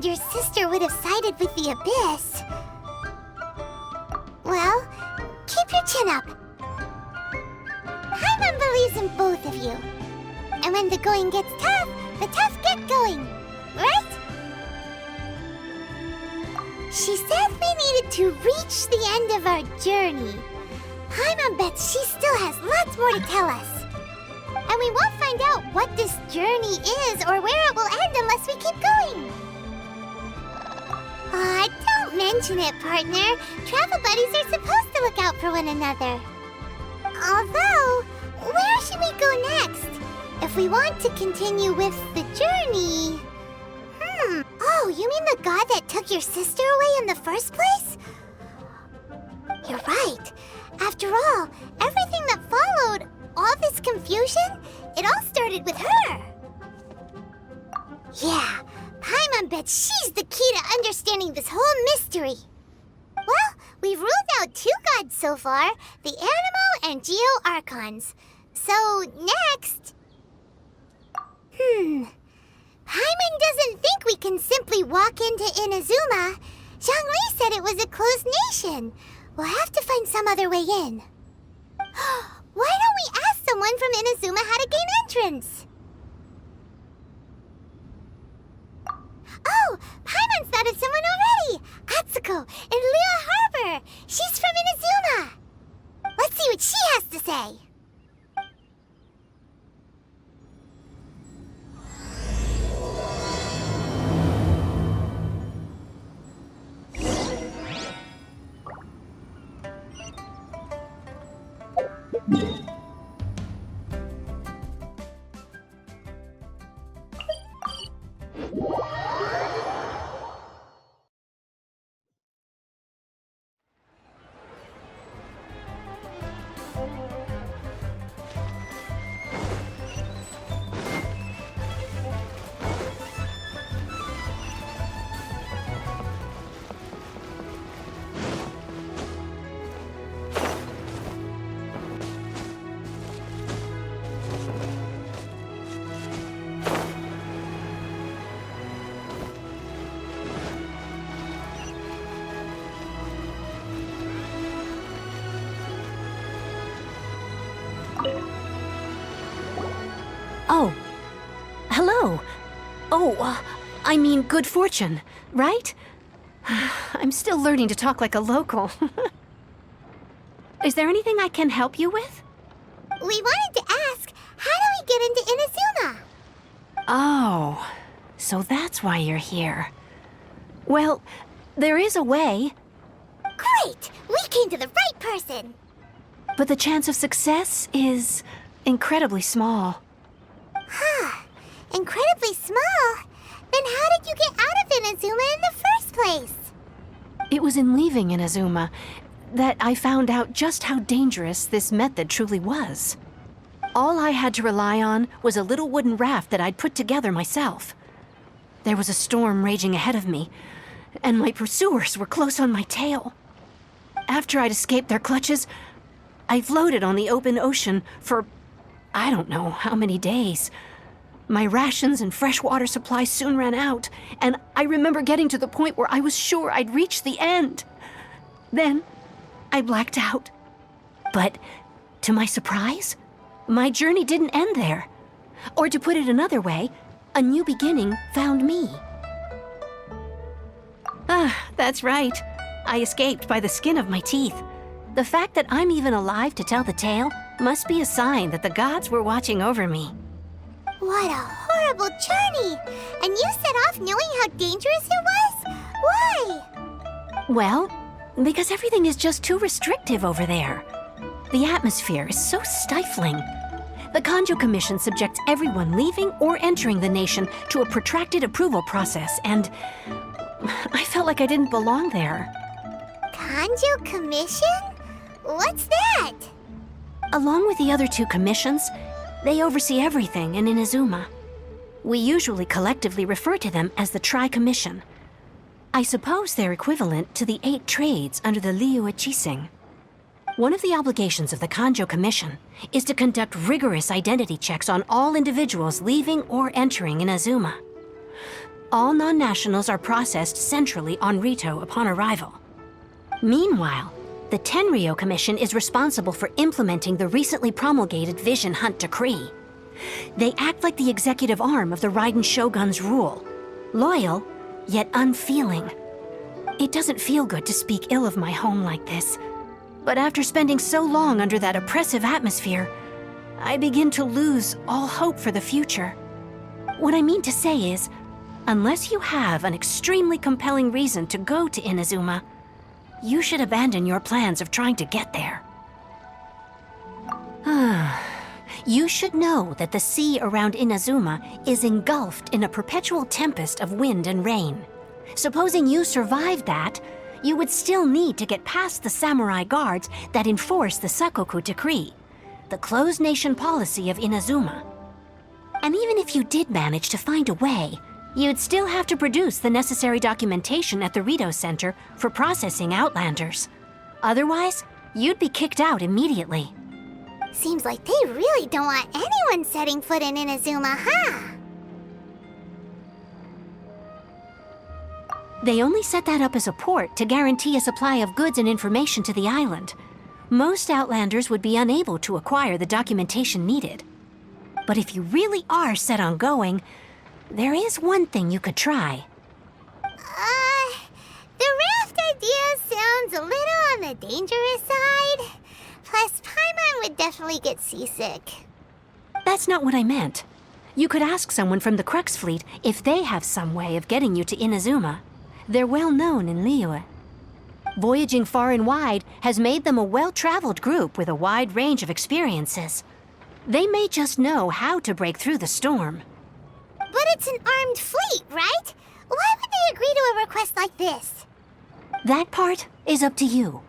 imagined your sister would have sided with the Abyss. Well, keep your chin up. Paimon believes in both of you. And when the going gets tough, the tough get going, right? She said we needed to reach the end of our journey. Paimon bets she still has lots more to tell us. And we won't find out what this journey is or where it will end unless we keep going. Aw, don't mention it, partner. Travel buddies are supposed to look out for one another. Although, where should we go next? If we want to continue with the journey... Oh, you mean the god that took your sister away in the first place? You're right. After all, everything that followed, all this confusion, it all started with her. Yeah, Paimon bets she's the key to understanding this whole mystery. Well, we've ruled out 2 gods so far, the Animo and Geo Archons. So, next... Paimon doesn't think we can simply walk into Inazuma. Zhongli said it was a closed nation. We'll have to find some other way in. Why don't we ask someone from Inazuma how to gain entrance? Oh, Paimon's thought of someone already! Atsuko, in Liyue Harbor! She's from Inazuma! Let's see what she has to say! Oh. Hello. Oh, I mean good fortune, right? I'm still learning to talk like a local. Is there anything I can help you with? We wanted to ask, how do we get into Inazuma? Oh, so that's why you're here. Well, there is a way. Great! We came to the right person! But the chance of success is incredibly small. Huh. Incredibly small? Then how did you get out of Inazuma in the first place? It was in leaving Inazuma that I found out just how dangerous this method truly was. All I had to rely on was a little wooden raft that I'd put together myself. There was a storm raging ahead of me, and my pursuers were close on my tail. After I'd escaped their clutches, I floated on the open ocean for I don't know how many days. My rations and fresh water supply soon ran out, and I remember getting to the point where I was sure I'd reached the end. Then, I blacked out. But, to my surprise, my journey didn't end there. Or to put it another way, a new beginning found me. Ah, that's right. I escaped by the skin of my teeth. The fact that I'm even alive to tell the tale must be a sign that the gods were watching over me. What a horrible journey! And you set off knowing how dangerous it was? Why? Well, because everything is just too restrictive over there. The atmosphere is so stifling. The Kanjo Commission subjects everyone leaving or entering the nation to a protracted approval process, and I felt like I didn't belong there. Kanjo Commission? What's that? Along with the other 2 commissions, they oversee everything in Inazuma. We usually collectively refer to them as the Tri-Commission. I suppose they're equivalent to the 8 trades under the Liyue Chising. One of the obligations of the Kanjo Commission is to conduct rigorous identity checks on all individuals leaving or entering Inazuma. All non-nationals are processed centrally on Rito upon arrival. Meanwhile, the Tenryo Commission is responsible for implementing the recently promulgated Vision Hunt Decree. They act like the executive arm of the Raiden Shogun's rule. Loyal, yet unfeeling. It doesn't feel good to speak ill of my home like this, but after spending so long under that oppressive atmosphere, I begin to lose all hope for the future. What I mean to say is, unless you have an extremely compelling reason to go to Inazuma, you should abandon your plans of trying to get there. You should know that the sea around Inazuma is engulfed in a perpetual tempest of wind and rain. Supposing you survived that, you would still need to get past the samurai guards that enforce the Sakoku Decree, the closed nation policy of Inazuma. And even if you did manage to find a way, you'd still have to produce the necessary documentation at the Rito Center for processing Outlanders. Otherwise, you'd be kicked out immediately. Seems like they really don't want anyone setting foot in Inazuma, huh? They only set that up as a port to guarantee a supply of goods and information to the island. Most Outlanders would be unable to acquire the documentation needed. But if you really are set on going, there is one thing you could try. The raft idea sounds a little on the dangerous side. Plus, Paimon would definitely get seasick. That's not what I meant. You could ask someone from the Crux fleet if they have some way of getting you to Inazuma. They're well known in Liyue. Voyaging far and wide has made them a well-traveled group with a wide range of experiences. They may just know how to break through the storm. But it's an armed fleet, right? Why would they agree to a request like this? That part is up to you.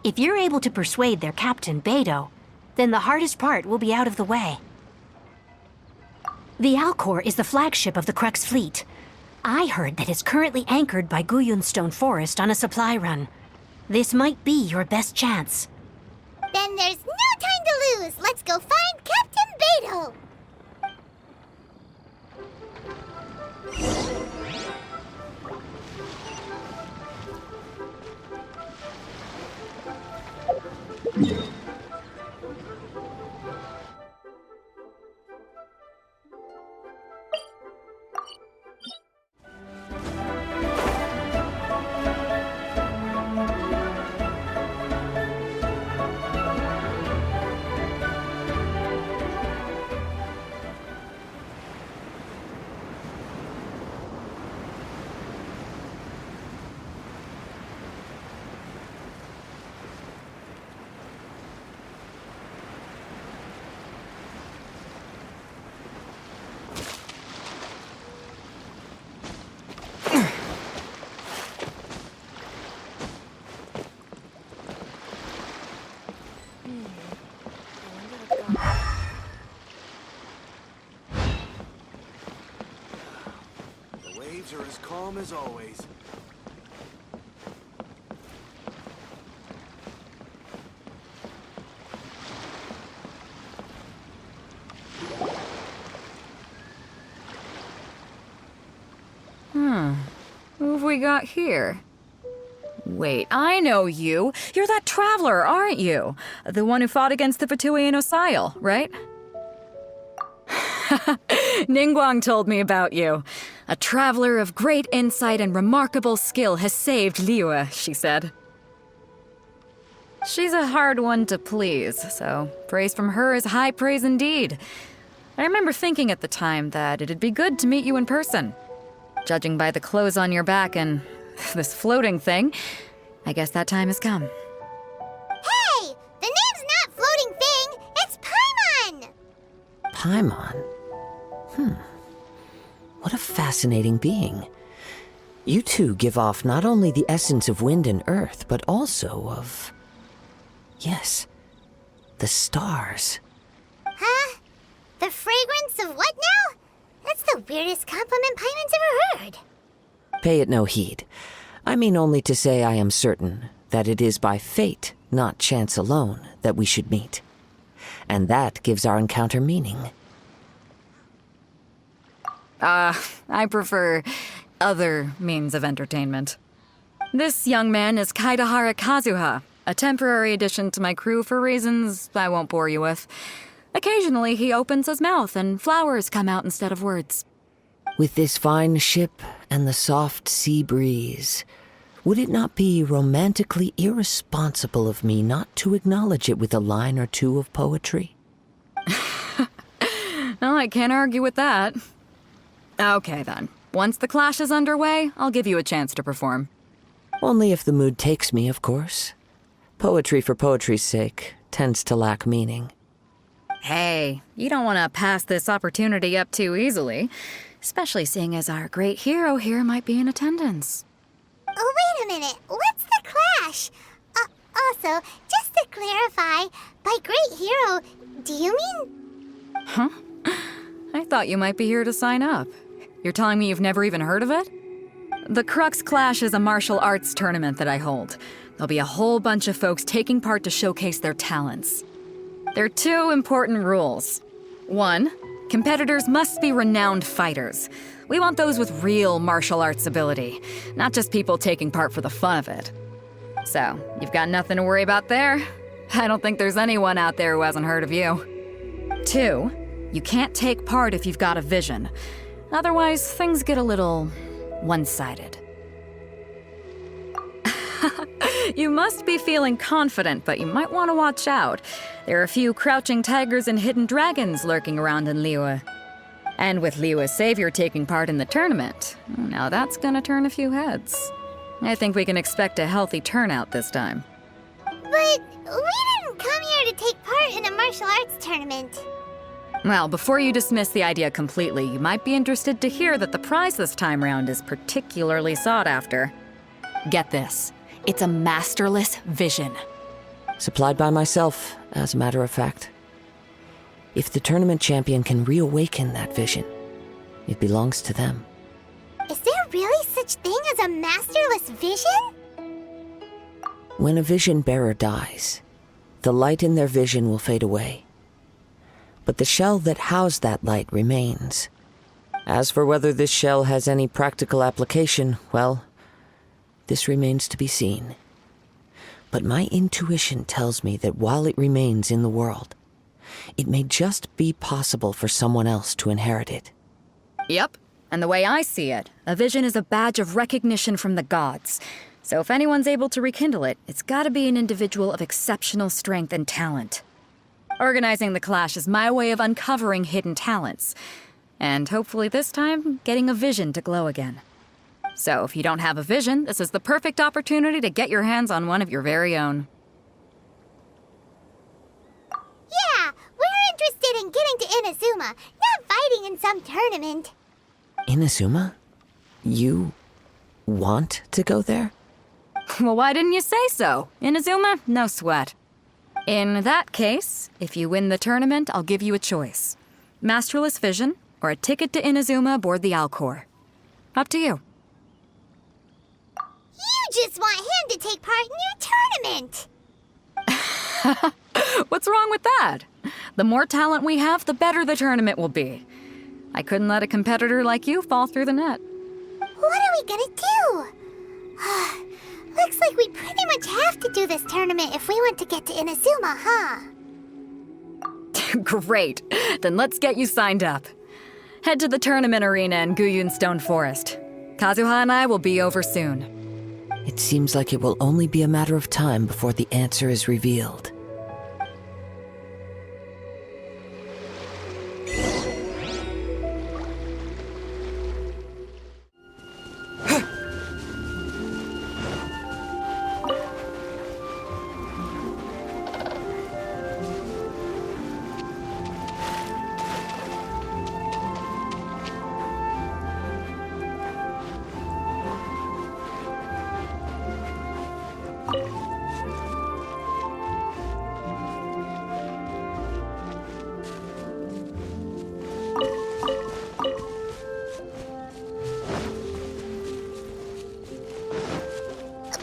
If you're able to persuade their captain, Beidou, then the hardest part will be out of the way. The Alcor is the flagship of the Crux fleet. I heard that it's currently anchored by Guyunstone Forest on a supply run. This might be your best chance. Then there's no time to lose. Let's go find Captain Beidou. The waves are as calm as always. Who have we got here? Wait, I know you. You're that traveler, aren't you? The one who fought against the Fatui and Osile, right? Ningguang told me about you. A traveler of great insight and remarkable skill has saved Liyue, she said. She's a hard one to please, so praise from her is high praise indeed. I remember thinking at the time that it'd be good to meet you in person. Judging by the clothes on your back and this floating thing, I guess that time has come. Hey! The name's not Floating Thing, it's Paimon! Paimon? What a fascinating being. You two give off not only the essence of wind and earth, but also of... yes, the stars. Huh? The fragrance of what now? That's the weirdest compliment Paimon's ever heard. Pay it no heed. I mean only to say I am certain that it is by fate, not chance alone, that we should meet. And that gives our encounter meaning. I prefer other means of entertainment. This young man is Kaidahara Kazuha, a temporary addition to my crew for reasons I won't bore you with. Occasionally, he opens his mouth and flowers come out instead of words. With this fine ship and the soft sea breeze, would it not be romantically irresponsible of me not to acknowledge it with a line or two of poetry? Well, I can't argue with that. Okay, then. Once the clash is underway, I'll give you a chance to perform. Only if the mood takes me, of course. Poetry for poetry's sake tends to lack meaning. Hey, you don't want to pass this opportunity up too easily, especially seeing as our great hero here might be in attendance. Oh, wait a minute. What's the clash? Also, just to clarify, by great hero, do you mean... Huh? I thought you might be here to sign up. You're telling me you've never even heard of it? The Crux Clash is a martial arts tournament that I hold. There'll be a whole bunch of folks taking part to showcase their talents. There are 2 important rules. 1, competitors must be renowned fighters. We want those with real martial arts ability, not just people taking part for the fun of it. So, you've got nothing to worry about there. I don't think there's anyone out there who hasn't heard of you. 2, you can't take part if you've got a vision. Otherwise, things get a little one-sided. You must be feeling confident, but you might want to watch out. There are a few crouching tigers and hidden dragons lurking around in Liyue. And with Liyue's savior taking part in the tournament, now that's gonna turn a few heads. I think we can expect a healthy turnout this time. But we didn't come here to take part in a martial arts tournament. Well, before you dismiss the idea completely, you might be interested to hear that the prize this time round is particularly sought after. Get this. It's a masterless vision. Supplied by myself, as a matter of fact. If the tournament champion can reawaken that vision, it belongs to them. Is there really such thing as a masterless vision? When a vision bearer dies, the light in their vision will fade away. But the shell that housed that light remains. As for whether this shell has any practical application, well, this remains to be seen. But my intuition tells me that while it remains in the world, it may just be possible for someone else to inherit it. Yep. And the way I see it, a vision is a badge of recognition from the gods. So if anyone's able to rekindle it, it's gotta be an individual of exceptional strength and talent. Organizing the clash is my way of uncovering hidden talents. And hopefully this time, getting a vision to glow again. So if you don't have a vision, this is the perfect opportunity to get your hands on one of your very own. Yeah, we're interested in getting to Inazuma, not fighting in some tournament. Inazuma? You want to go there? Well, why didn't you say so? Inazuma? No sweat. In that case, if you win the tournament, I'll give you a choice. Masterless Vision, or a ticket to Inazuma aboard the Alcor. Up to you. You just want him to take part in your tournament. What's wrong with that? The more talent we have, the better the tournament will be. I couldn't let a competitor like you fall through the net. What are we gonna do? Looks like we pretty much have to do this tournament if we want to get to Inazuma, huh? Great. Then let's get you signed up. Head to the tournament arena in Guyun Stone Forest. Kazuha and I will be over soon. It seems like it will only be a matter of time before the answer is revealed.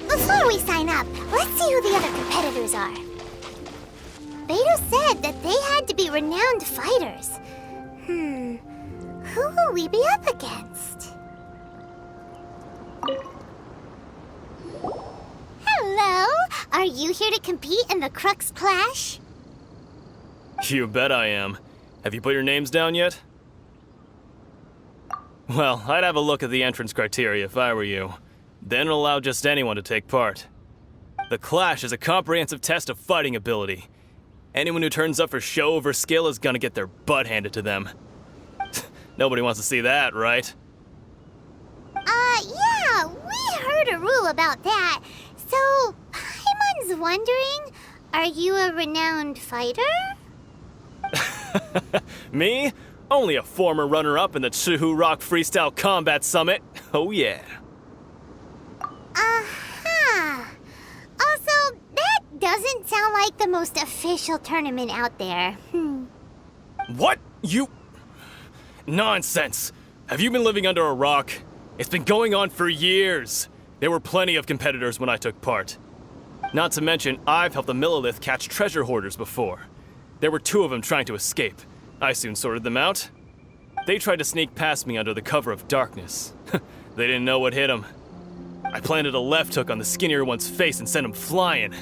Before we sign up, let's see who the other competitors are. Beto said that they had to be renowned fighters. Who will we be up against? you here to compete in the Crux Clash? You bet I am. Have you put your names down yet? Well, I'd have a look at the entrance criteria if I were you. Then it'll allow just anyone to take part. The Clash is a comprehensive test of fighting ability. Anyone who turns up for show over skill is gonna get their butt handed to them. Nobody wants to see that, right? Yeah, we heard a rule about that. So, Paimon's wondering, are you a renowned fighter? Me? Only a former runner-up in the Chihu Rock Freestyle Combat Summit. Oh yeah. Also, that doesn't sound like the most official tournament out there. What? You... Nonsense. Have you been living under a rock? It's been going on for years. There were plenty of competitors when I took part. Not to mention, I've helped the Millilith catch treasure hoarders before. There were 2 of them trying to escape. I soon sorted them out. They tried to sneak past me under the cover of darkness. They didn't know what hit them. I planted a left hook on the skinnier one's face and sent him flying.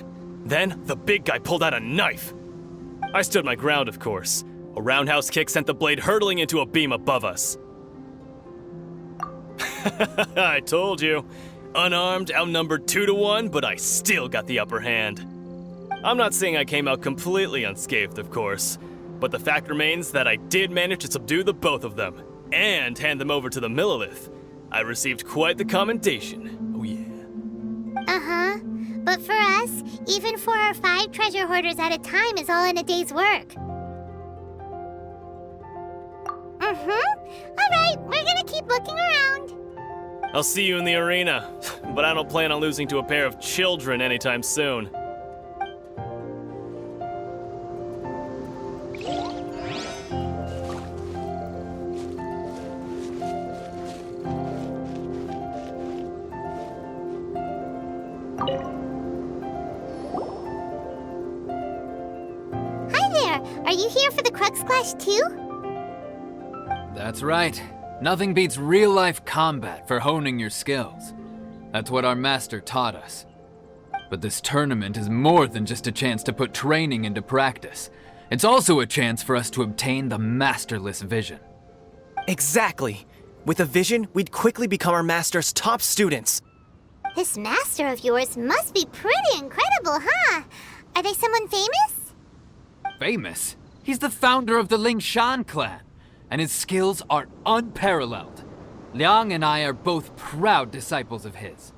Then, the big guy pulled out a knife. I stood my ground, of course. A roundhouse kick sent the blade hurtling into a beam above us. I told you. Unarmed, outnumbered 2-1, but I still got the upper hand. I'm not saying I came out completely unscathed, of course, but the fact remains that I did manage to subdue the both of them, and hand them over to the Millilith. I received quite the commendation. Oh yeah. But for us, even 4 or 5 treasure hoarders at a time is all in a day's work. Alright, we're gonna keep looking around. I'll see you in the arena, but I don't plan on losing to a pair of children anytime soon. Hi there, are you here for the Crux Clash too? That's right. Nothing beats real-life combat for honing your skills. That's what our master taught us. But this tournament is more than just a chance to put training into practice. It's also a chance for us to obtain the masterless vision. Exactly. With a vision, we'd quickly become our master's top students. This master of yours must be pretty incredible, huh? Are they someone famous? Famous? He's the founder of the Lingshan clan, and his skills are unparalleled. Liang and I are both proud disciples of his.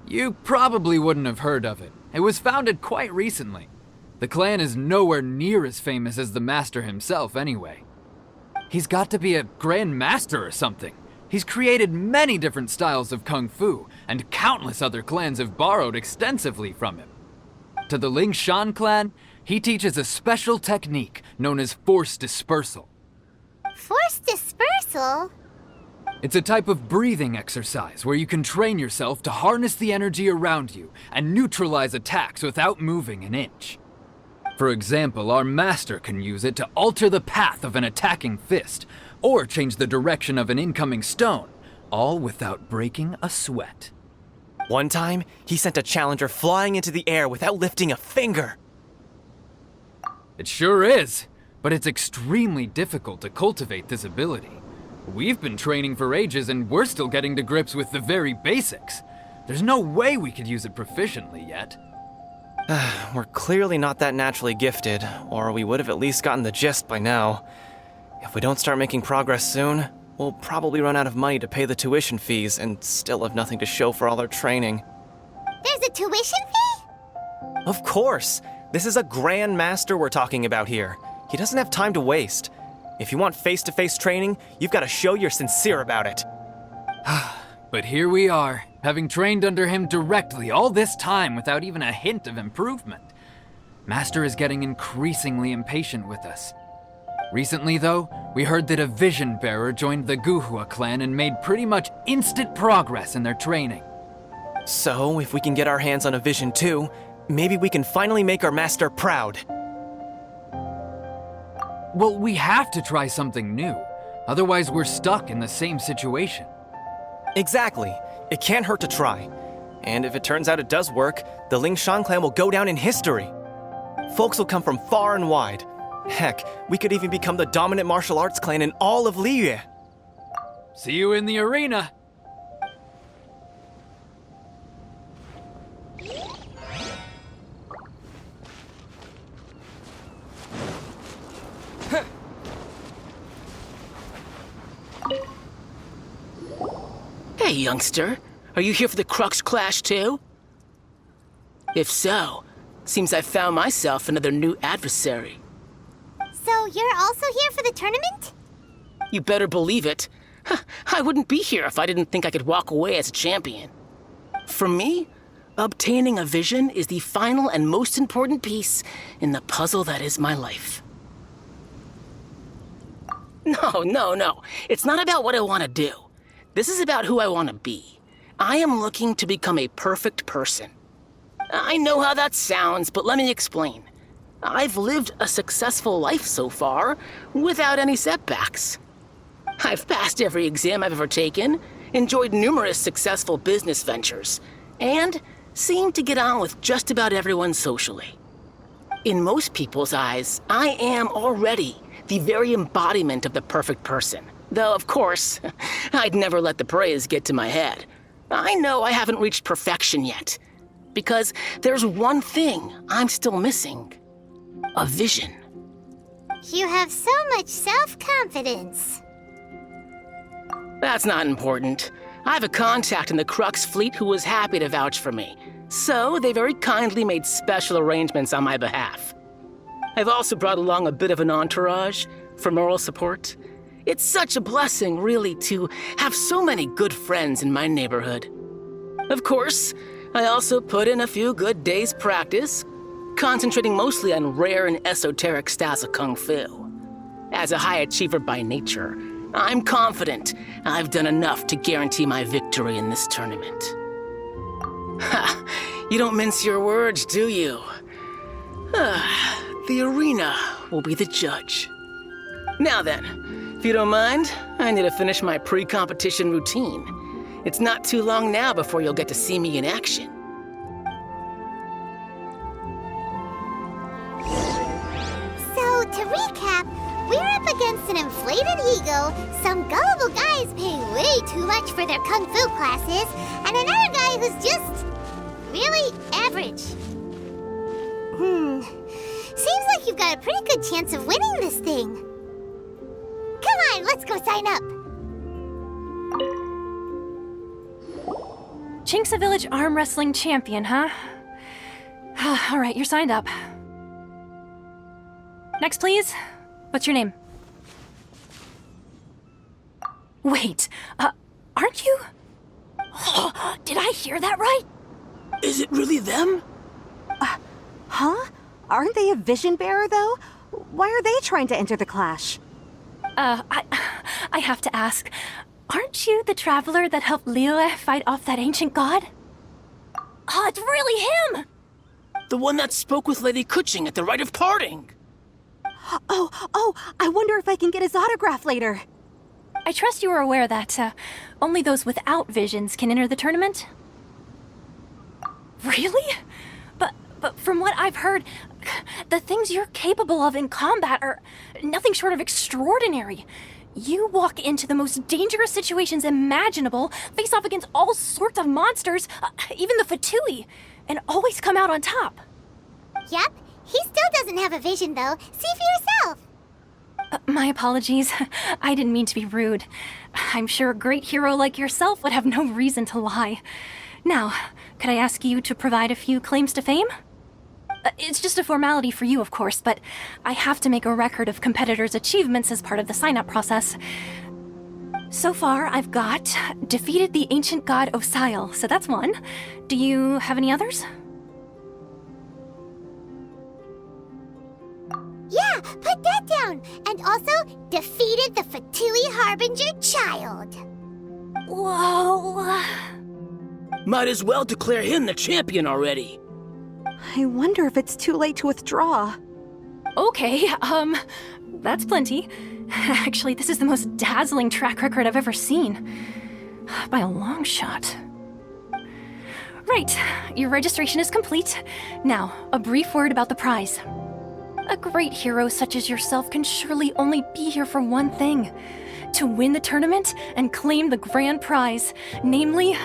You probably wouldn't have heard of it. It was founded quite recently. The clan is nowhere near as famous as the master himself anyway. He's got to be a grand master or something. He's created many different styles of kung fu, and countless other clans have borrowed extensively from him. To the Lingshan clan, he teaches a special technique known as force dispersal. Force dispersal? It's a type of breathing exercise where you can train yourself to harness the energy around you and neutralize attacks without moving an inch. For example, our master can use it to alter the path of an attacking fist, or change the direction of an incoming stone, all without breaking a sweat. One time, he sent a challenger flying into the air without lifting a finger. It sure is, but it's extremely difficult to cultivate this ability. We've been training for ages and we're still getting to grips with the very basics. There's no way we could use it proficiently yet. We're clearly not that naturally gifted, or we would have at least gotten the gist by now. If we don't start making progress soon, we'll probably run out of money to pay the tuition fees and still have nothing to show for all our training. There's a tuition fee? Of course! This is a Grand Master we're talking about here. He doesn't have time to waste. If you want face-to-face training, you've got to show you're sincere about it. But here we are, having trained under him directly all this time without even a hint of improvement. Master is getting increasingly impatient with us. Recently, though, we heard that a vision bearer joined the Guhua clan and made pretty much instant progress in their training. So, if we can get our hands on a vision too, maybe we can finally make our master proud. Well, we have to try something new. Otherwise, we're stuck in the same situation. Exactly. It can't hurt to try. And if it turns out it does work, the Lingshan clan will go down in history. Folks will come from far and wide. Heck, we could even become the dominant martial arts clan in all of Liyue. See you in the arena. Hey, youngster. Are you here for the Crux Clash, too? If so, seems I've found myself another new adversary. So you're also here for the tournament? You better believe it. I wouldn't be here if I didn't think I could walk away as a champion. For me, obtaining a vision is the final and most important piece in the puzzle that is my life. No. It's not about what I want to do. This is about who I want to be. I am looking to become a perfect person. I know how that sounds, but let me explain. I've lived a successful life so far, without any setbacks. I've passed every exam I've ever taken, enjoyed numerous successful business ventures, and seemed to get on with just about everyone socially. In most people's eyes, I am already the very embodiment of the perfect person. Though, of course, I'd never let the praise get to my head. I know I haven't reached perfection yet, because there's one thing I'm still missing. A vision. You have so much self-confidence. That's not important. I have a contact in the Crux fleet who was happy to vouch for me, so they very kindly made special arrangements on my behalf. I've also brought along a bit of an entourage for moral support. It's such a blessing, really, to have so many good friends in my neighborhood. Of course, I also put in a few good days' practice, concentrating mostly on rare and esoteric styles of Kung Fu. As a high achiever by nature, I'm confident I've done enough to guarantee my victory in this tournament. Ha! You don't mince your words, do you? The arena will be the judge. Now then, if you don't mind, I need to finish my pre-competition routine. It's not too long now before you'll get to see me in action. So, to recap, we're up against an inflated ego, some gullible guys paying way too much for their kung fu classes, and another guy who's just really average. Seems like you've got a pretty good chance of winning this thing. Come on, let's go sign up. Chinksa Village Arm Wrestling Champion, huh? All right, you're signed up. Next, please. What's your name? Wait, aren't you? Did I hear that right? Is it really them? Huh? Aren't they a vision bearer, though? Why are they trying to enter the clash? I have to ask, aren't you the traveler that helped Liyue fight off that ancient god? Oh, it's really him! The one that spoke with Lady Kuching at the rite of parting. Oh, I wonder if I can get his autograph later. I trust you are aware that only those without visions can enter the tournament? Really? But from what I've heard, the things you're capable of in combat are nothing short of extraordinary. You walk into the most dangerous situations imaginable, face off against all sorts of monsters, even the Fatui, and always come out on top. Yep, he still doesn't have a vision, though. See for yourself. My apologies. I didn't mean to be rude. I'm sure a great hero like yourself would have no reason to lie. Now, could I ask you to provide a few claims to fame? It's just a formality for you, of course, but I have to make a record of competitors' achievements as part of the sign-up process. So far, I've got defeated the ancient god Osile, so that's one. Do you have any others? Yeah, put that down. And also, defeated the Fatui Harbinger child. Whoa. Might as well declare him the champion already. I wonder if it's too late to withdraw. Okay, that's plenty. Actually, this is the most dazzling track record I've ever seen. By a long shot. Right. Your registration is complete. Now, a brief word about the prize. A great hero such as yourself can surely only be here for one thing. To win the tournament and claim the grand prize, namely,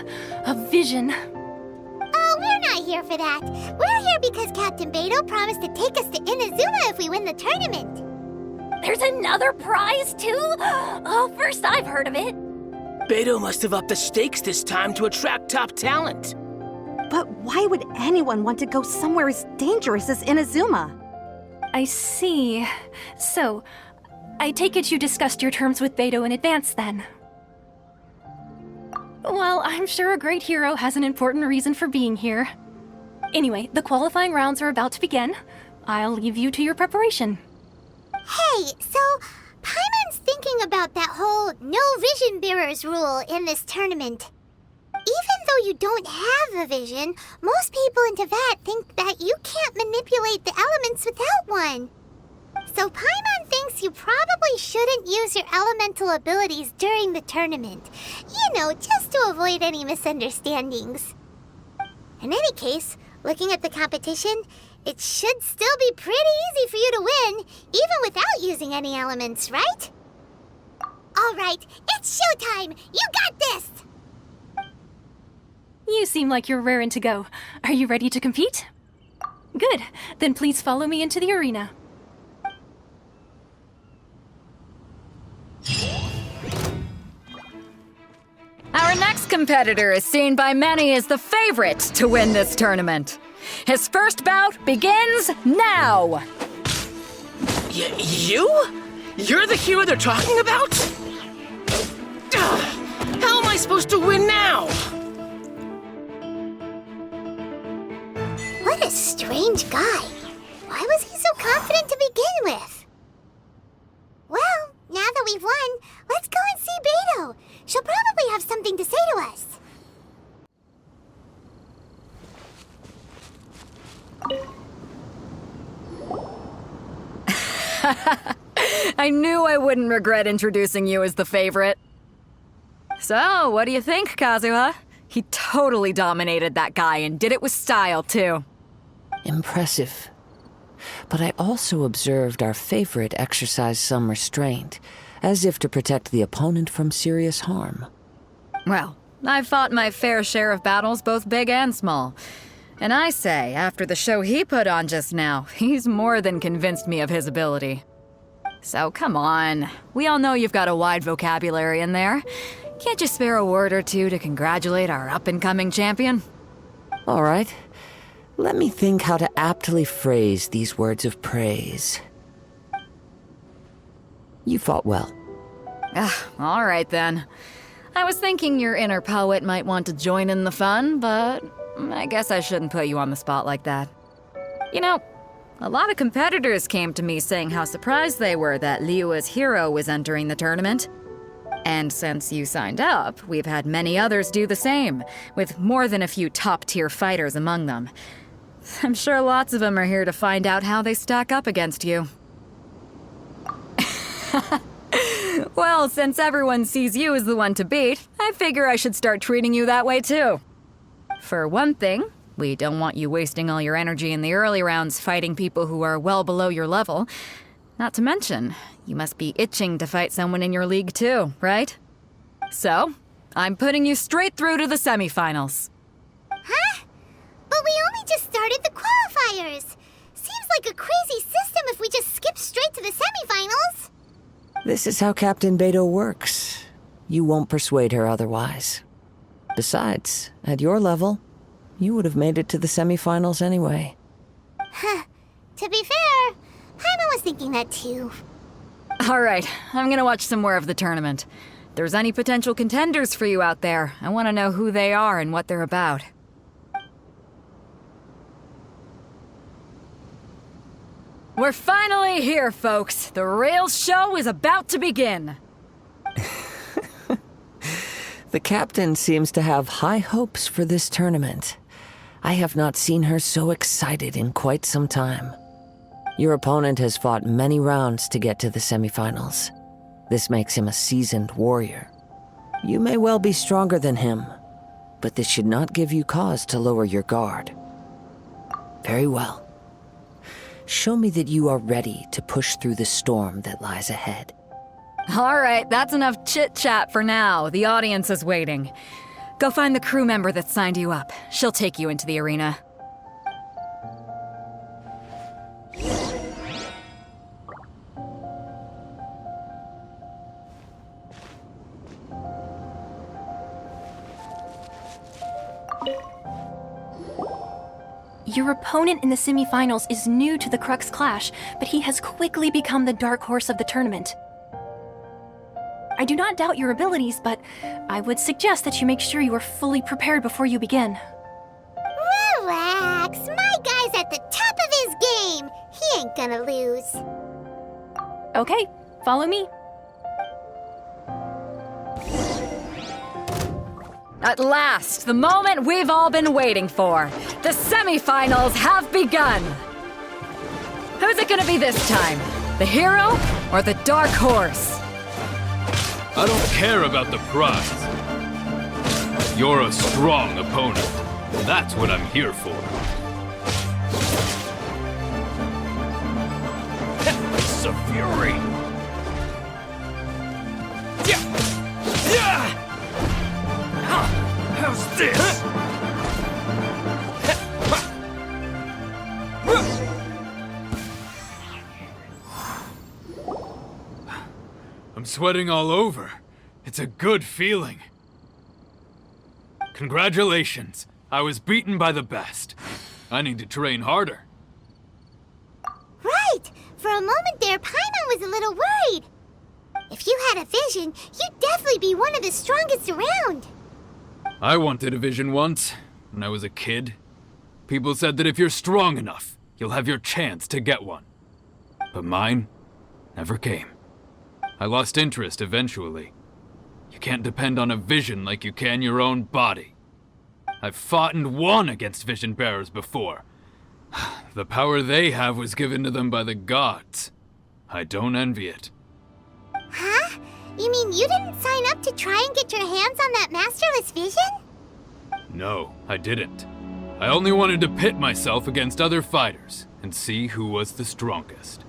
a vision. Oh, we're not here for that. We're here because Captain Beto promised to take us to Inazuma if we win the tournament. There's another prize, too? Oh, first I've heard of it. Beto must have upped the stakes this time to attract top talent. But why would anyone want to go somewhere as dangerous as Inazuma? I see. So, I take it you discussed your terms with Beto in advance, then? Well, I'm sure a great hero has an important reason for being here. Anyway, the qualifying rounds are about to begin. I'll leave you to your preparation. Hey, so Paimon's thinking about that whole no vision bearers rule in this tournament. Even though you don't have a vision, most people in Teyvat think that you can't manipulate the elements without one. So Paimon thinks you probably shouldn't use your elemental abilities during the tournament. You know, just to avoid any misunderstandings. In any case, looking at the competition, it should still be pretty easy for you to win, even without using any elements, right? All right, it's showtime! You got this! You seem like you're raring to go. Are you ready to compete? Good. Then please follow me into the arena. Our next competitor is seen by many as the favorite to win this tournament. His first bout begins now! You? You're the hero they're talking about? How am I supposed to win now? What a strange guy. Why was he so confident to begin with? Well, now that we've won, let's go and see Beto. She'll probably have something to say to us. I knew I wouldn't regret introducing you as the favorite. So, what do you think, Kazuha? He totally dominated that guy and did it with style, too. Impressive. But I also observed our favorite exercise some restraint, as if to protect the opponent from serious harm. Well, I've fought my fair share of battles, both big and small. And I say, after the show he put on just now, he's more than convinced me of his ability. So come on, we all know you've got a wide vocabulary in there. Can't you spare a word or two to congratulate our up-and-coming champion? All right. Let me think how to aptly phrase these words of praise. You fought well. All right then. I was thinking your inner poet might want to join in the fun, but I guess I shouldn't put you on the spot like that. You know, a lot of competitors came to me saying how surprised they were that Liyue's hero was entering the tournament. And since you signed up, we've had many others do the same, with more than a few top-tier fighters among them. I'm sure lots of them are here to find out how they stack up against you. Well, since everyone sees you as the one to beat, I figure I should start treating you that way too. For one thing, we don't want you wasting all your energy in the early rounds fighting people who are well below your level. Not to mention, you must be itching to fight someone in your league too, right? So, I'm putting you straight through to the semifinals. Huh? But we only just started the qualifiers. Seems like a crazy system if we just skip straight to the semifinals. This is how Captain Beto works. You won't persuade her otherwise. Besides, at your level, you would have made it to the semifinals anyway. Huh. To be fair, Paimon was thinking that too. Alright, I'm gonna watch some more of the tournament. If there's any potential contenders for you out there, I want to know who they are and what they're about. We're finally here, folks. The real show is about to begin. The captain seems to have high hopes for this tournament. I have not seen her so excited in quite some time. Your opponent has fought many rounds to get to the semifinals. This makes him a seasoned warrior. You may well be stronger than him, but this should not give you cause to lower your guard. Very well. Show me that you are ready to push through the storm that lies ahead. All right, that's enough chit-chat for now. The audience is waiting. Go find the crew member that signed you up. She'll take you into the arena. Your opponent in the semifinals is new to the Crux Clash, but he has quickly become the dark horse of the tournament. I do not doubt your abilities, but I would suggest that you make sure you are fully prepared before you begin. Relax, my guy's at the top of his game. He ain't gonna lose. Okay, follow me. At last, the moment we've all been waiting for. The semifinals have begun. Who's it gonna be this time? The hero or the dark horse? I don't care about the prize. You're a strong opponent. That's what I'm here for. It's a fury! How's this? I'm sweating all over. It's a good feeling. Congratulations. I was beaten by the best. I need to train harder. Right! For a moment there, Paimon was a little worried. If you had a vision, you'd definitely be one of the strongest around. I wanted a vision once, when I was a kid. People said that if you're strong enough, you'll have your chance to get one. But mine never came. I lost interest eventually. You can't depend on a vision like you can your own body. I've fought and won against vision bearers before. The power they have was given to them by the gods. I don't envy it. Huh? You mean you didn't sign up to try and get your hands on that masterless vision? No, I didn't. I only wanted to pit myself against other fighters and see who was the strongest.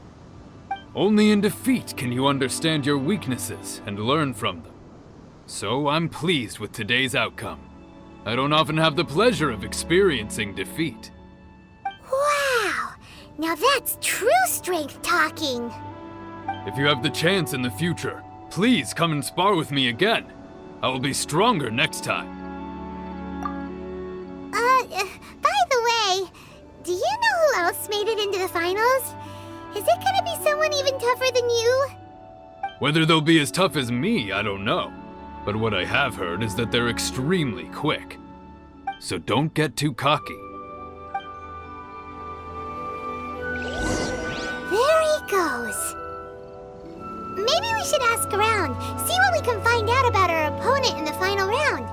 Only in defeat can you understand your weaknesses and learn from them. So I'm pleased with today's outcome. I don't often have the pleasure of experiencing defeat. Wow! Now that's true strength talking. If you have the chance in the future, please come and spar with me again. I will be stronger next time. By the way, do you know who else made it into the finals? Is it gonna be someone even tougher than you? Whether they'll be as tough as me, I don't know. But what I have heard is that they're extremely quick. So don't get too cocky. There he goes. Maybe we should ask around, see what we can find out about our opponent in the final round.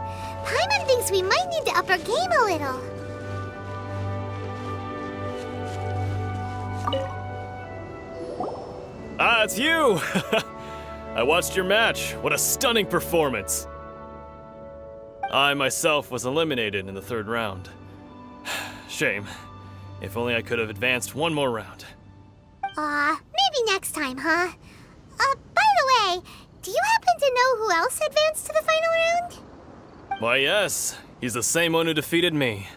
Paimon thinks we might need to up our game a little. Ah, it's you! I watched your match. What a stunning performance. I myself was eliminated in the third round. Shame. If only I could have advanced one more round. Maybe next time, huh? By the way, do you happen to know who else advanced to the final round? Why, yes. He's the same one who defeated me.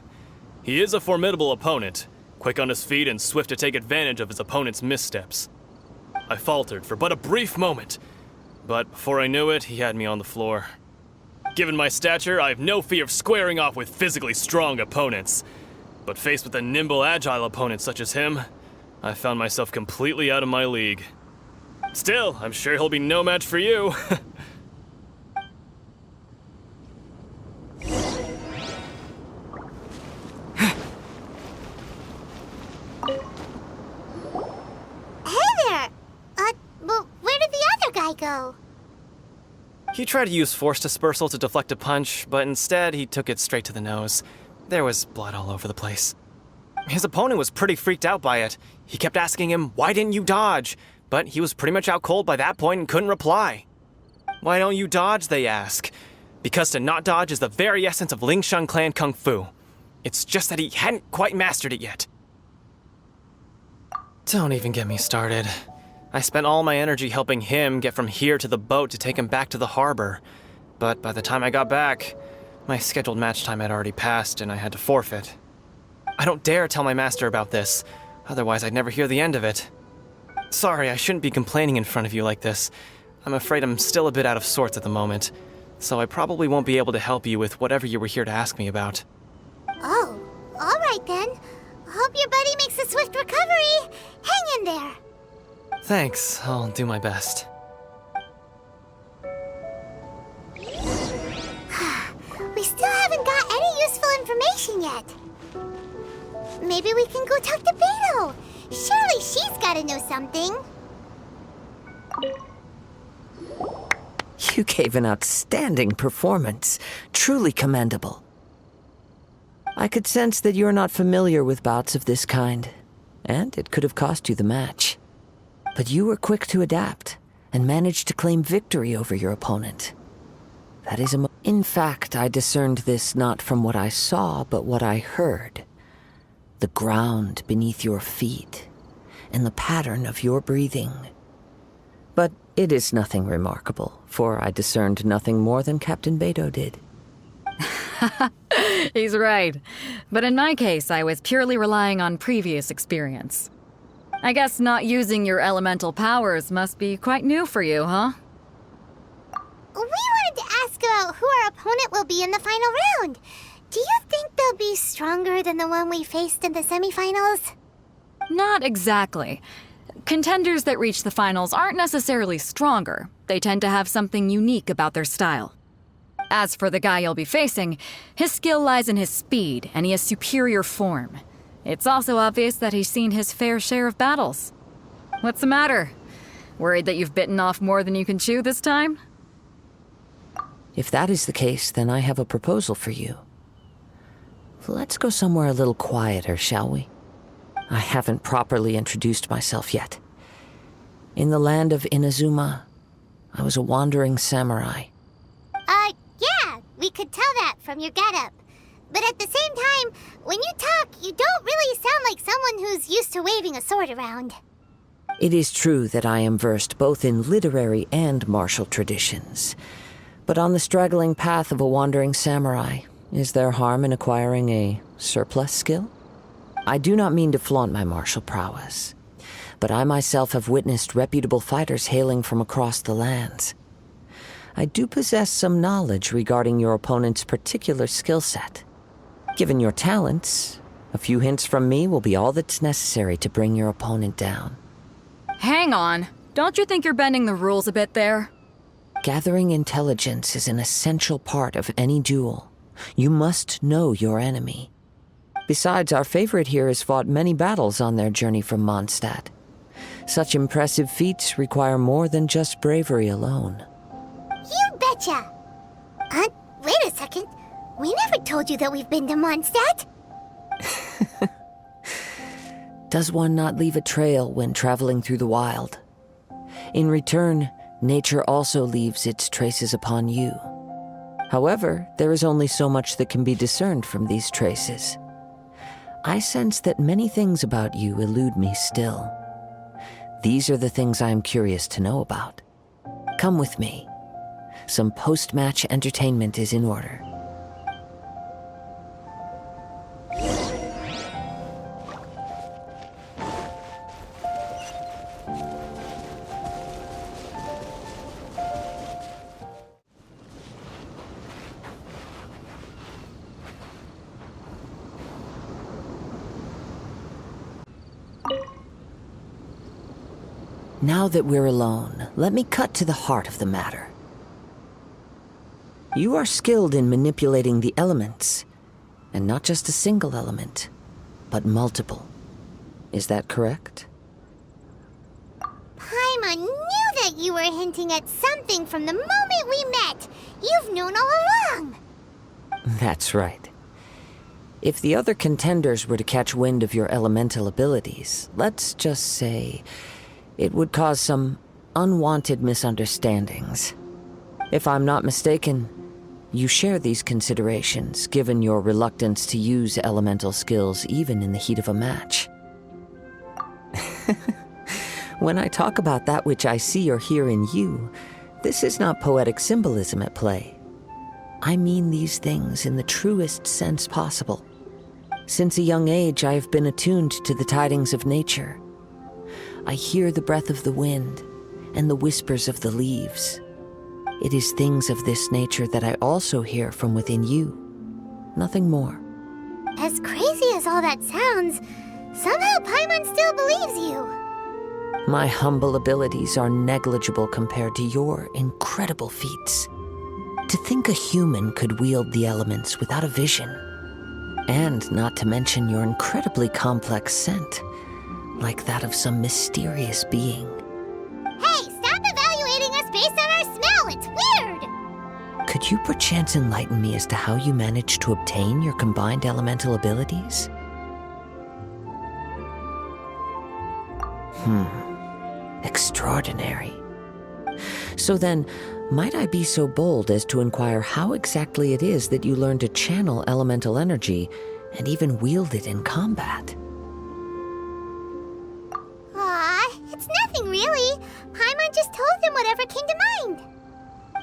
He is a formidable opponent, quick on his feet and swift to take advantage of his opponent's missteps. I faltered for but a brief moment, but before I knew it, he had me on the floor. Given my stature, I have no fear of squaring off with physically strong opponents. But faced with a nimble, agile opponent such as him, I found myself completely out of my league. Still, I'm sure he'll be no match for you. Hey there! Well, where did the other guy go? He tried to use force dispersal to deflect a punch, but instead he took it straight to the nose. There was blood all over the place. His opponent was pretty freaked out by it. He kept asking him, "Why didn't you dodge?" But he was pretty much out cold by that point and couldn't reply. "Why don't you dodge?" they ask. Because to not dodge is the very essence of Lingshan clan kung fu. It's just that he hadn't quite mastered it yet. Don't even get me started. I spent all my energy helping him get from here to the boat to take him back to the harbor. But by the time I got back, my scheduled match time had already passed and I had to forfeit. I don't dare tell my master about this, otherwise I'd never hear the end of it. Sorry, I shouldn't be complaining in front of you like this. I'm afraid I'm still a bit out of sorts at the moment, so I probably won't be able to help you with whatever you were here to ask me about. Oh, all right then. Hope your buddy makes a swift recovery. Hang in there. Thanks, I'll do my best. We still haven't got any useful information yet. Maybe we can go talk to Beto. Surely she's gotta know something. You gave an outstanding performance. Truly commendable. I could sense that you're not familiar with bouts of this kind, and it could have cost you the match. But you were quick to adapt, and managed to claim victory over your opponent. That is In fact, I discerned this not from what I saw, but what I heard. The ground beneath your feet, and the pattern of your breathing. But it is nothing remarkable, for I discerned nothing more than Captain Beto did. He's right. But in my case, I was purely relying on previous experience. I guess not using your elemental powers must be quite new for you, huh? We wanted to ask about who our opponent will be in the final round. Do you think they'll be stronger than the one we faced in the semifinals? Not exactly. Contenders that reach the finals aren't necessarily stronger. They tend to have something unique about their style. As for the guy you'll be facing, his skill lies in his speed, and he has superior form. It's also obvious that he's seen his fair share of battles. What's the matter? Worried that you've bitten off more than you can chew this time? If that is the case, then I have a proposal for you. Let's go somewhere a little quieter, shall we? I haven't properly introduced myself yet. In the land of Inazuma, I was a wandering samurai. Yeah, we could tell that from your getup. But at the same time, when you talk, you don't really sound like someone who's used to waving a sword around. It is true that I am versed both in literary and martial traditions. But on the straggling path of a wandering samurai, is there harm in acquiring a surplus skill? I do not mean to flaunt my martial prowess, but I myself have witnessed reputable fighters hailing from across the lands. I do possess some knowledge regarding your opponent's particular skill set. Given your talents, a few hints from me will be all that's necessary to bring your opponent down. Hang on. Don't you think you're bending the rules a bit there? Gathering intelligence is an essential part of any duel. You must know your enemy. Besides, our favorite here has fought many battles on their journey from Mondstadt. Such impressive feats require more than just bravery alone. You betcha! Wait a second. We never told you that we've been to Mondstadt. Does one not leave a trail when traveling through the wild? In return, nature also leaves its traces upon you. However, there is only so much that can be discerned from these traces. I sense that many things about you elude me still. These are the things I am curious to know about. Come with me. Some post-match entertainment is in order. Now that we're alone, let me cut to the heart of the matter. You are skilled in manipulating the elements, and not just a single element, but multiple. Is that correct? Paimon knew that you were hinting at something from the moment we met. You've known all along. That's right. If the other contenders were to catch wind of your elemental abilities, let's just say it would cause some unwanted misunderstandings. If I'm not mistaken, You share these considerations, given your reluctance to use elemental skills even in the heat of a match. When I talk about that which I see or hear in you, this is not poetic symbolism at play. I mean these things in the truest sense possible. Since a young age, I have been attuned to the tidings of nature. I hear the breath of the wind and the whispers of the leaves. It is things of this nature that I also hear from within you. Nothing more. As crazy as all that sounds, somehow Paimon still believes you. My humble abilities are negligible compared to your incredible feats. To think a human could wield the elements without a vision. And not to mention your incredibly complex scent, like that of some mysterious being. Hey, stop evaluating us based on our smell! It's weird! Could you perchance enlighten me as to how you managed to obtain your combined elemental abilities? Extraordinary. So then, might I be so bold as to inquire how exactly it is that you learn to channel elemental energy and even wield it in combat? Aw, it's nothing really. Paimon just told him whatever came to mind.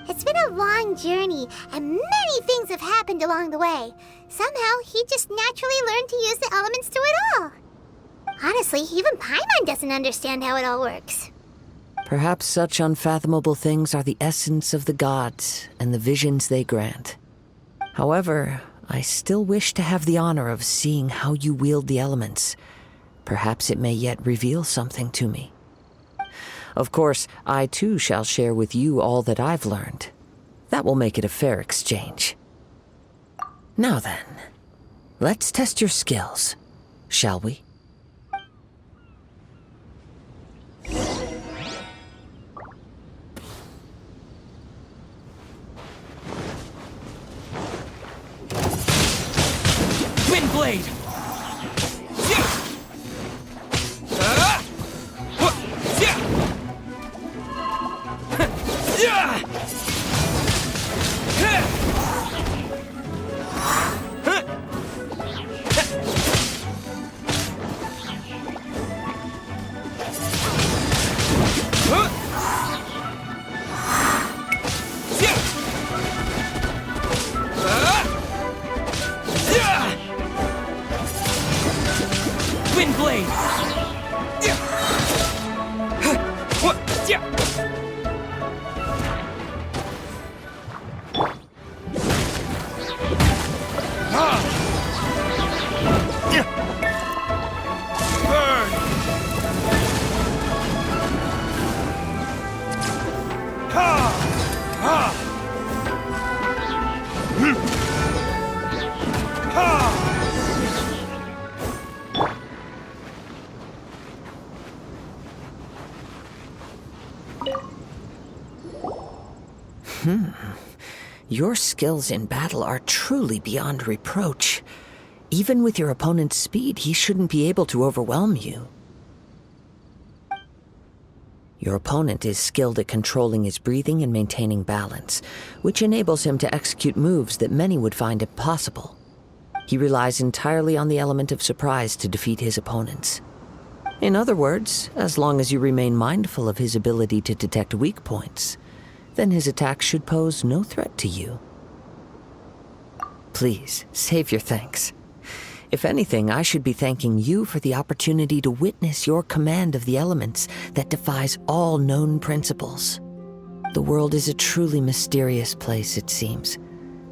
It's been a long journey, and many things have happened along the way. Somehow, he just naturally learned to use the elements through it all. Honestly, even Paimon doesn't understand how it all works. Perhaps such unfathomable things are the essence of the gods and the visions they grant. However, I still wish to have the honor of seeing how you wield the elements. Perhaps it may yet reveal something to me. Of course, I too shall share with you all that I've learned. That will make it a fair exchange. Now then, let's test your skills, shall we? Blade! Wind Blade! Your skills in battle are truly beyond reproach. Even with your opponent's speed, he shouldn't be able to overwhelm you. Your opponent is skilled at controlling his breathing and maintaining balance, which enables him to execute moves that many would find impossible. He relies entirely on the element of surprise to defeat his opponents. In other words, as long as you remain mindful of his ability to detect weak points, then his attacks should pose no threat to you. Please, save your thanks. If anything, I should be thanking you for the opportunity to witness your command of the elements that defies all known principles. The world is a truly mysterious place, it seems,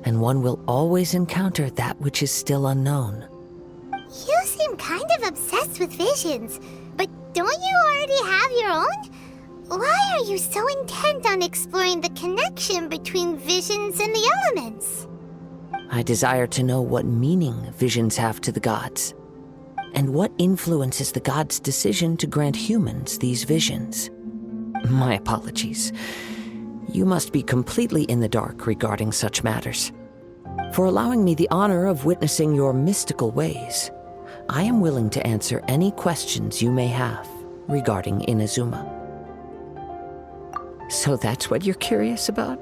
and one will always encounter that which is still unknown. You seem kind of obsessed with visions, but don't you already have your own? Why are you so intent on exploring the connection between visions and the elements? I desire to know what meaning visions have to the gods, and what influences the gods' decision to grant humans these visions. My apologies. You must be completely in the dark regarding such matters. For allowing me the honor of witnessing your mystical ways, I am willing to answer any questions you may have regarding Inazuma. So that's what you're curious about?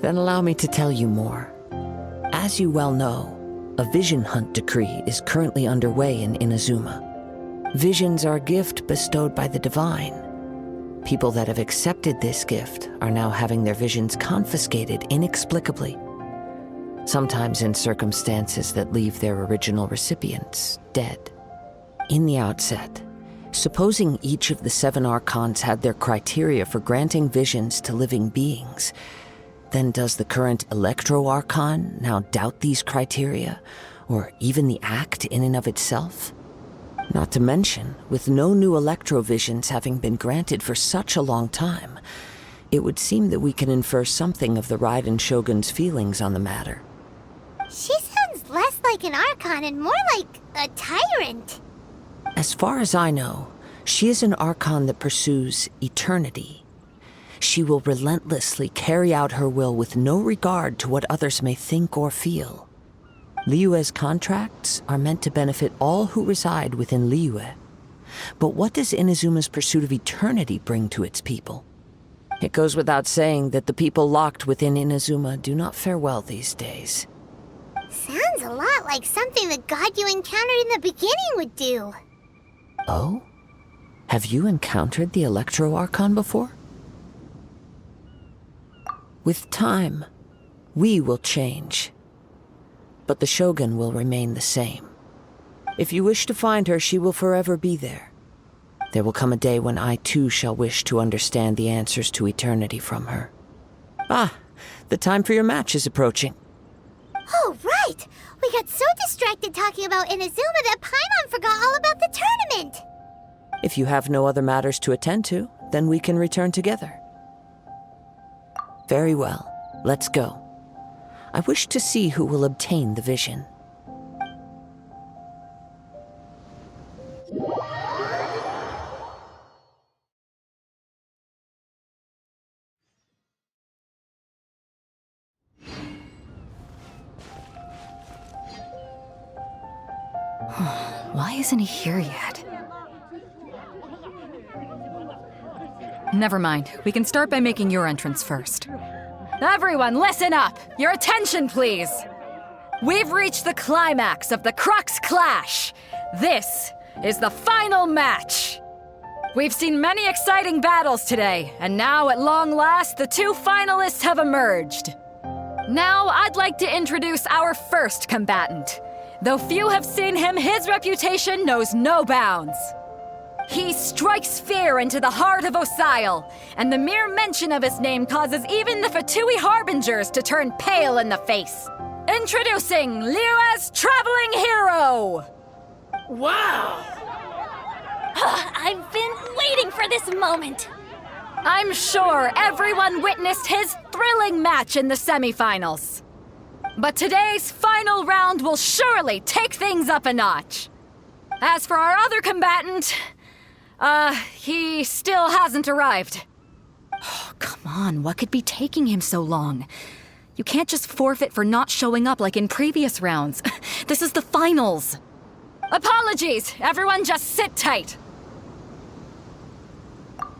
Then allow me to tell you more. As you well know, a vision hunt decree is currently underway in Inazuma. Visions are a gift bestowed by the divine. People that have accepted this gift are now having their visions confiscated inexplicably, sometimes in circumstances that leave their original recipients dead. In the outset, supposing each of the 7 archons had their criteria for granting visions to living beings, then does the current Electro Archon now doubt these criteria, or even the act in and of itself? Not to mention, with no new Electro-visions having been granted for such a long time, it would seem that we can infer something of the Raiden Shogun's feelings on the matter. She sounds less like an Archon and more like a tyrant. As far as I know, she is an Archon that pursues eternity. She will relentlessly carry out her will with no regard to what others may think or feel. Liyue's contracts are meant to benefit all who reside within Liyue. But what does Inazuma's pursuit of eternity bring to its people? It goes without saying that the people locked within Inazuma do not fare well these days. Sounds a lot like something the god you encountered in the beginning would do. Oh? Have you encountered the Electro Archon before? With time, we will change. But the Shogun will remain the same. If you wish to find her, she will forever be there. There will come a day when I too shall wish to understand the answers to eternity from her. Ah, the time for your match is approaching. Oh, right! We got so distracted talking about Inazuma that Paimon forgot all about the tournament! If you have no other matters to attend to, then we can return together. Very well, let's go. I wish to see who will obtain the vision. Why isn't he here yet? Never mind. We can start by making your entrance first. Everyone, listen up! Your attention, please! We've reached the climax of the Crux Clash! This is the final match! We've seen many exciting battles today, and now at long last, the 2 finalists have emerged. Now, I'd like to introduce our first combatant. Though few have seen him, his reputation knows no bounds. He strikes fear into the heart of Osile, and the mere mention of his name causes even the Fatui Harbingers to turn pale in the face. Introducing Liyue's traveling hero! Wow! I've been waiting for this moment! I'm sure everyone witnessed his thrilling match in the semifinals. But today's final round will surely take things up a notch. As for our other combatant, he still hasn't arrived. Oh, come on, what could be taking him so long? You can't just forfeit for not showing up like in previous rounds. This is the finals. Apologies, everyone just sit tight.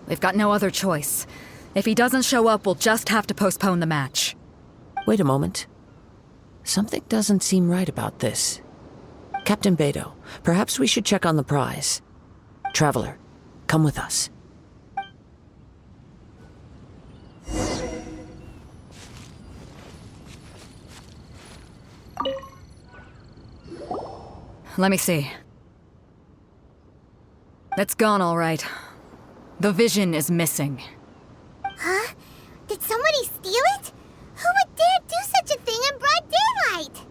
We've got no other choice. If he doesn't show up, we'll just have to postpone the match. Wait a moment. Something doesn't seem right about this. Captain Beto, perhaps we should check on the prize. Traveler, come with us. Let me see. It's gone all right. The vision is missing. Huh? Did somebody steal it? Who would dare do such a thing in broad daylight?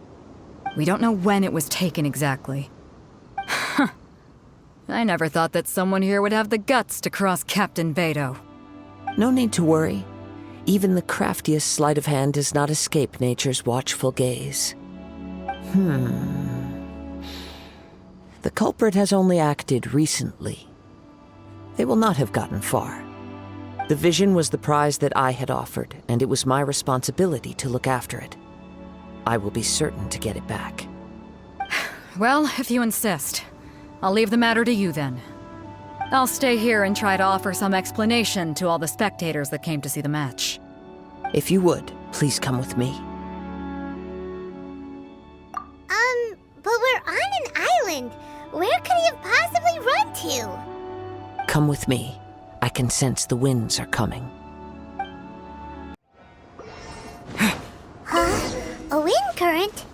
We don't know when it was taken exactly. I never thought that someone here would have the guts to cross Captain Beto. No need to worry. Even the craftiest sleight of hand does not escape nature's watchful gaze. The culprit has only acted recently. They will not have gotten far. The vision was the prize that I had offered, and it was my responsibility to look after it. I will be certain to get it back. Well, if you insist, I'll leave the matter to you then. I'll stay here and try to offer some explanation to all the spectators that came to see the match. If you would, Please come with me. But we're on an island. Where could he have possibly run to? Come with me. I can sense the winds are coming. Huh? A wind current?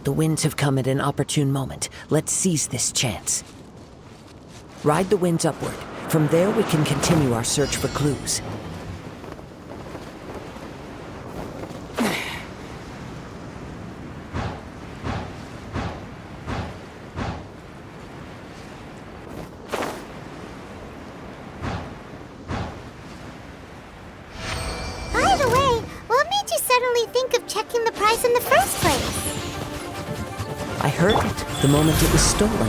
The winds have come at an opportune moment. Let's seize this chance. Ride the winds upward. From there, we can continue our search for clues. By the way, what made you suddenly think of checking the price in the first place? I heard it the moment it was stolen.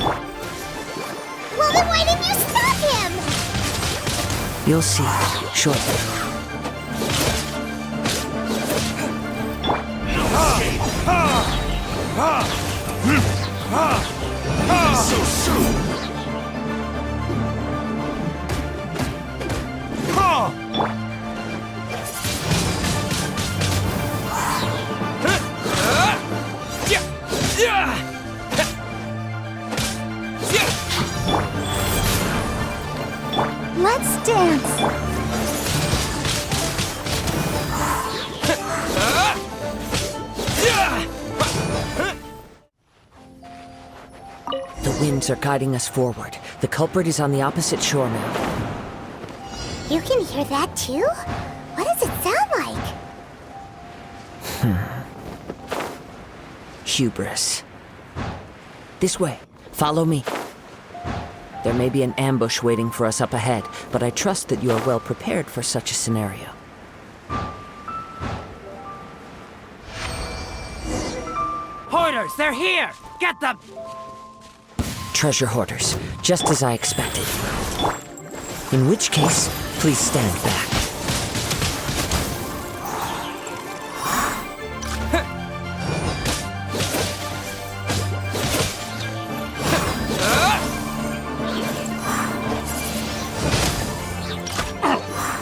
Well, then why didn't you stop him? You'll see shortly. So soon! Let's dance. The winds are guiding us forward. The culprit is on the opposite shore now. You can hear that too? What does it sound like? Hubris. This way. Follow me. There may be an ambush waiting for us up ahead, but I trust that you are well prepared for such a scenario. Hoarders, they're here! Get them! Treasure hoarders, just as I expected. In which case, please stand back.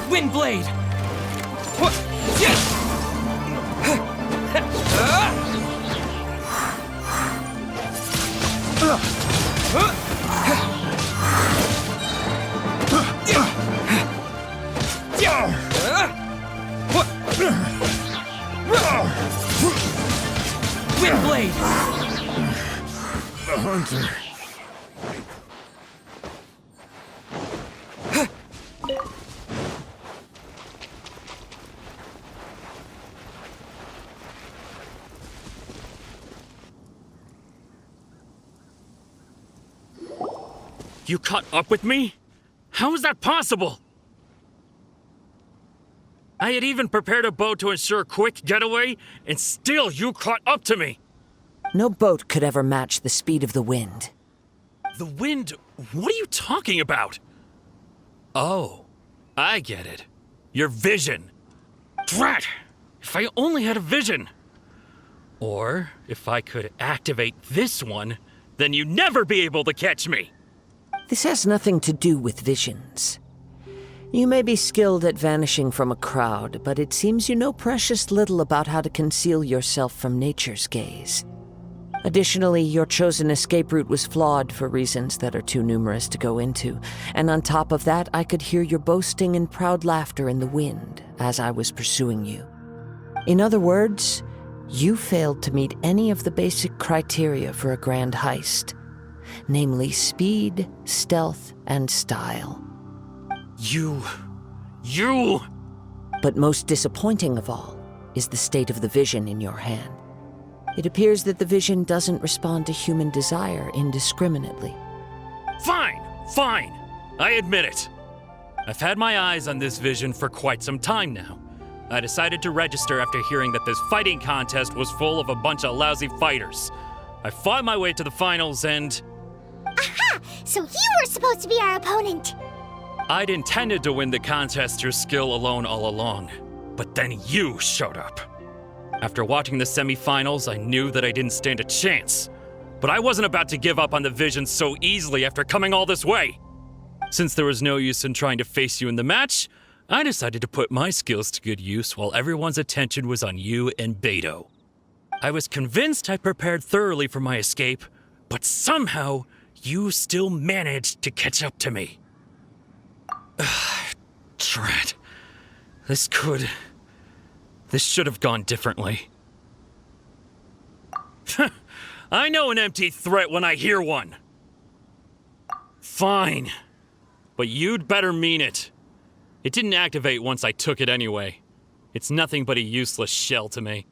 Windblade! Windblade! The hunter. You caught up with me? How is that possible? I had even prepared a boat to ensure a quick getaway, and still you caught up to me! No boat could ever match the speed of the wind. The wind? What are you talking about? Oh, I get it. Your vision. Drat! If I only had a vision! Or, if I could activate this one, then you'd never be able to catch me! This has nothing to do with visions. You may be skilled at vanishing from a crowd, but it seems you know precious little about how to conceal yourself from nature's gaze. Additionally, your chosen escape route was flawed for reasons that are too numerous to go into, and on top of that, I could hear your boasting and proud laughter in the wind as I was pursuing you. In other words, you failed to meet any of the basic criteria for a grand heist. Namely speed, stealth, and style. You... But most disappointing of all is the state of the vision in your hand. It appears that the vision doesn't respond to human desire indiscriminately. Fine! I admit it. I've had my eyes on this vision for quite some time now. I decided to register after hearing that this fighting contest was full of a bunch of lousy fighters. I fought my way to the finals and... Aha! So you were supposed to be our opponent! I'd intended to win the contest through skill alone all along, but then you showed up. After watching the semifinals, I knew that I didn't stand a chance. But I wasn't about to give up on the vision so easily after coming all this way. Since there was no use in trying to face you in the match, I decided to put my skills to good use while everyone's attention was on you and Beto. I was convinced I prepared thoroughly for my escape, but somehow you still managed to catch up to me. Drat. This should have gone differently. I know an empty threat when I hear one. Fine. But you'd better mean it. It didn't activate once I took it anyway. It's nothing but a useless shell to me.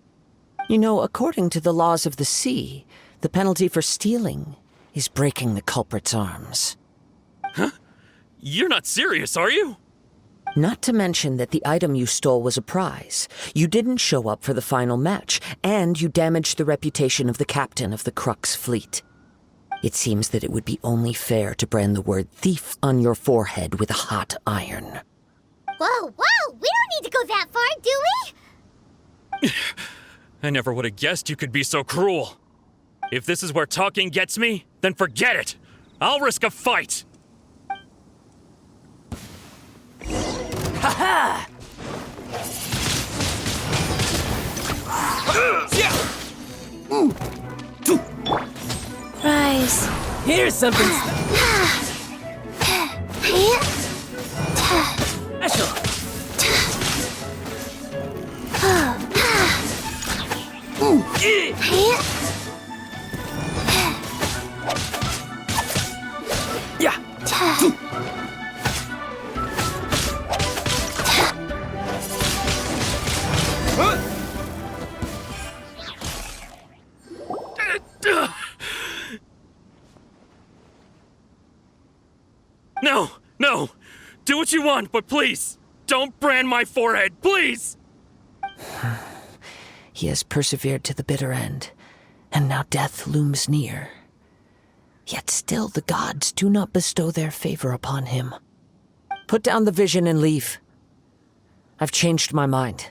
You know, according to the laws of the sea, the penalty for stealing is breaking the culprit's arms. Huh? You're not serious, are you? Not to mention that the item you stole was a prize. You didn't show up for the final match, and you damaged the reputation of the captain of the Crux fleet. It seems that it would be only fair to brand the word thief on your forehead with a hot iron. Whoa, whoa! We don't need to go that far, do we? I never would have guessed you could be so cruel. If this is where talking gets me, then forget it. I'll risk a fight. Ha-ha! Rise. Here's something special. Yeah. No, no. Do what you want, but please, don't brand my forehead, please! He has persevered to the bitter end, and now death looms near. Yet still the gods do not bestow their favor upon him. Put down the vision and leave. I've changed my mind.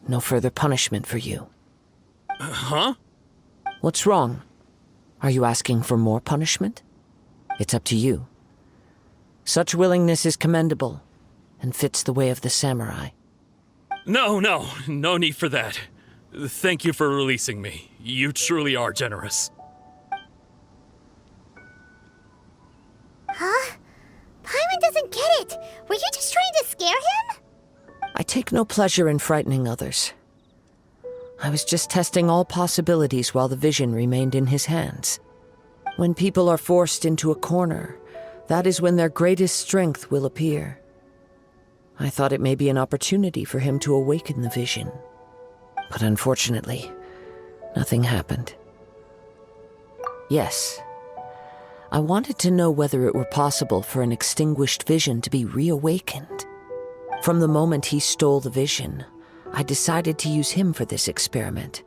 No further punishment for you. Huh? What's wrong? Are you asking for more punishment? It's up to you. Such willingness is commendable, and fits the way of the samurai. No need for that. Thank you for releasing me. You truly are generous. Huh? Paimon doesn't get it. Were you just trying to scare him? I take no pleasure in frightening others. I was just testing all possibilities while the vision remained in his hands. When people are forced into a corner, that is when their greatest strength will appear. I thought it may be an opportunity for him to awaken the vision. But unfortunately, nothing happened. Yes, I wanted to know whether it were possible for an extinguished vision to be reawakened. From the moment he stole the vision, I decided to use him for this experiment.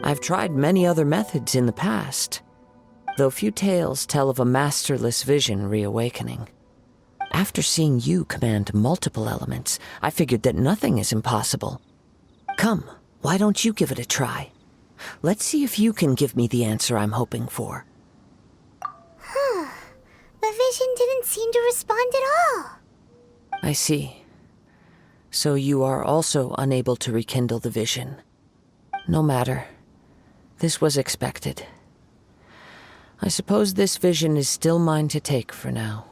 I've tried many other methods in the past, though few tales tell of a masterless vision reawakening. After seeing you command multiple elements, I figured that nothing is impossible. Come, why don't you give it a try? Let's see if you can give me the answer I'm hoping for. The vision didn't seem to respond at all. I see. So you are also unable to rekindle the vision. No matter. This was expected. I suppose this vision is still mine to take for now.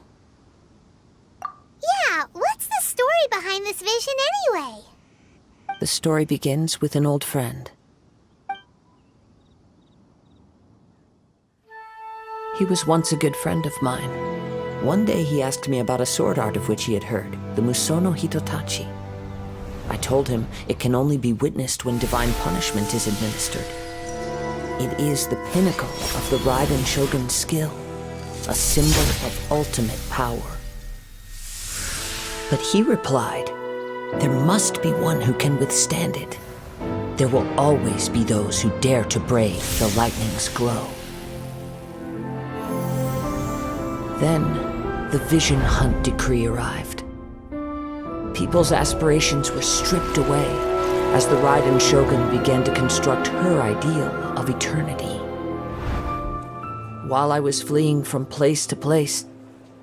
Yeah, what's the story behind this vision anyway? The story begins with an old friend. He was once a good friend of mine. One day he asked me about a sword art of which he had heard, the Musono Hitotachi. I told him it can only be witnessed when divine punishment is administered. It is the pinnacle of the Raiden Shogun's skill, a symbol of ultimate power. But he replied, there must be one who can withstand it. There will always be those who dare to brave the lightning's glow. Then, the Vision Hunt decree arrived. People's aspirations were stripped away as the Raiden Shogun began to construct her ideal of eternity. While I was fleeing from place to place,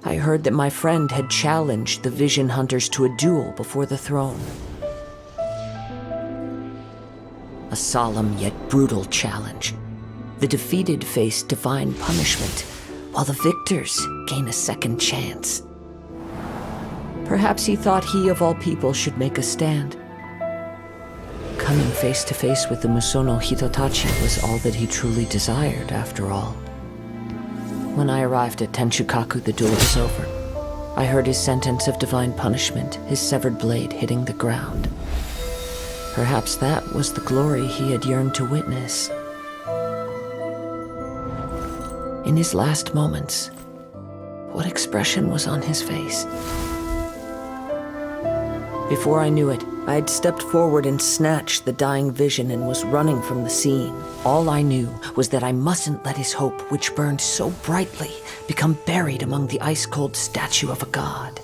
I heard that my friend had challenged the Vision Hunters to a duel before the throne. A solemn yet brutal challenge. The defeated face divine punishment, while the victors gain a second chance. Perhaps he thought he of all people should make a stand. Coming face to face with the Musono Hitotachi was all that he truly desired, after all. When I arrived at Tenshukaku, the duel was over. I heard his sentence of divine punishment, his severed blade hitting the ground. Perhaps that was the glory he had yearned to witness. In his last moments, what expression was on his face? Before I knew it, I had stepped forward and snatched the dying vision and was running from the scene. All I knew was that I mustn't let his hope, which burned so brightly, become buried among the ice-cold statue of a god.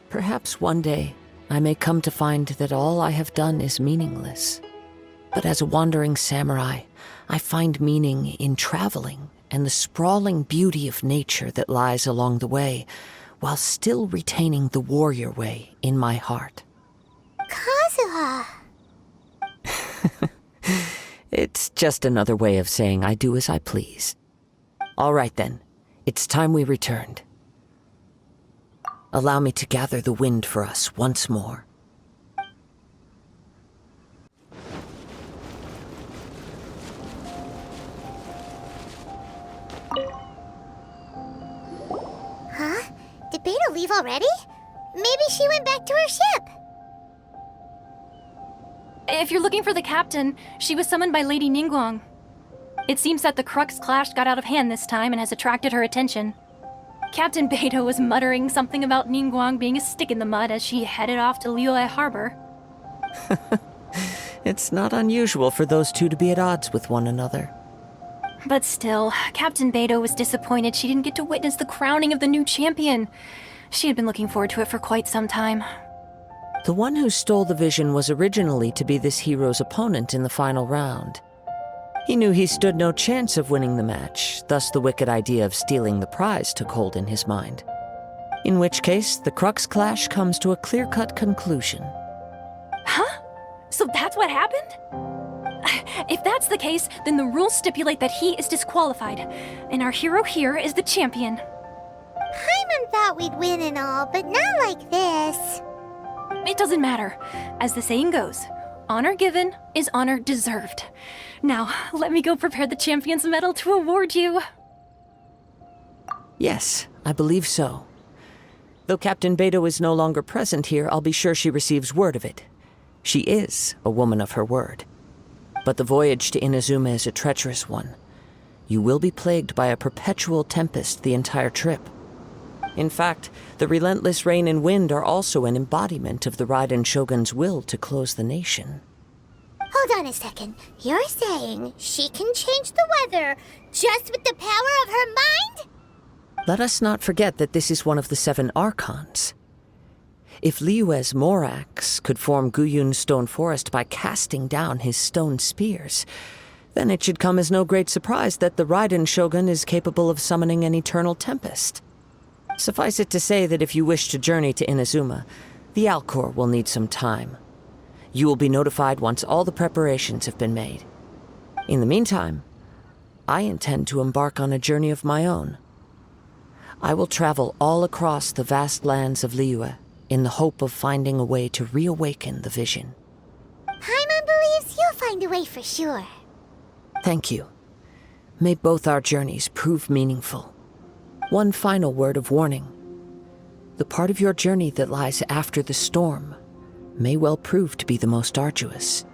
Perhaps one day I may come to find that all I have done is meaningless. But as a wandering samurai, I find meaning in traveling and the sprawling beauty of nature that lies along the way, while still retaining the warrior way in my heart. Kazuha! It's just another way of saying I do as I please. All right then, it's time we returned. Allow me to gather the wind for us once more. Huh? Did Beta leave already? Maybe she went back to her ship. If you're looking for the captain, she was summoned by Lady Ningguang. It seems that the Crux clash got out of hand this time and has attracted her attention. Captain Beto was muttering something about Ningguang being a stick in the mud as she headed off to Liyue Harbor. It's not unusual for those two to be at odds with one another. But still, Captain Beto was disappointed she didn't get to witness the crowning of the new champion. She had been looking forward to it for quite some time. The one who stole the vision was originally to be this hero's opponent in the final round. He knew he stood no chance of winning the match, thus the wicked idea of stealing the prize took hold in his mind. In which case, the Crux clash comes to a clear-cut conclusion. Huh? So that's what happened? If that's the case, then the rules stipulate that he is disqualified, and our hero here is the champion. Paimon thought we'd win and all, but not like this. It doesn't matter. As the saying goes, honor given is honor deserved. Now, let me go prepare the champion's medal to award you. Yes, I believe so. Though Captain Beto is no longer present here, I'll be sure she receives word of it. She is a woman of her word. But the voyage to Inazuma is a treacherous one. You will be plagued by a perpetual tempest the entire trip. In fact, the relentless rain and wind are also an embodiment of the Raiden Shogun's will to close the nation. Hold on a second. You're saying she can change the weather just with the power of her mind? Let us not forget that this is one of the 7 Archons. If Liyue's Morax could form Guyun's stone forest by casting down his stone spears, then it should come as no great surprise that the Raiden Shogun is capable of summoning an eternal tempest. Suffice it to say that if you wish to journey to Inazuma, the Alcor will need some time. You will be notified once all the preparations have been made. In the meantime, I intend to embark on a journey of my own. I will travel all across the vast lands of Liyue in the hope of finding a way to reawaken the vision. Paimon believes you'll find a way for sure. Thank you. May both our journeys prove meaningful. One final word of warning. The part of your journey that lies after the storm may well prove to be the most arduous.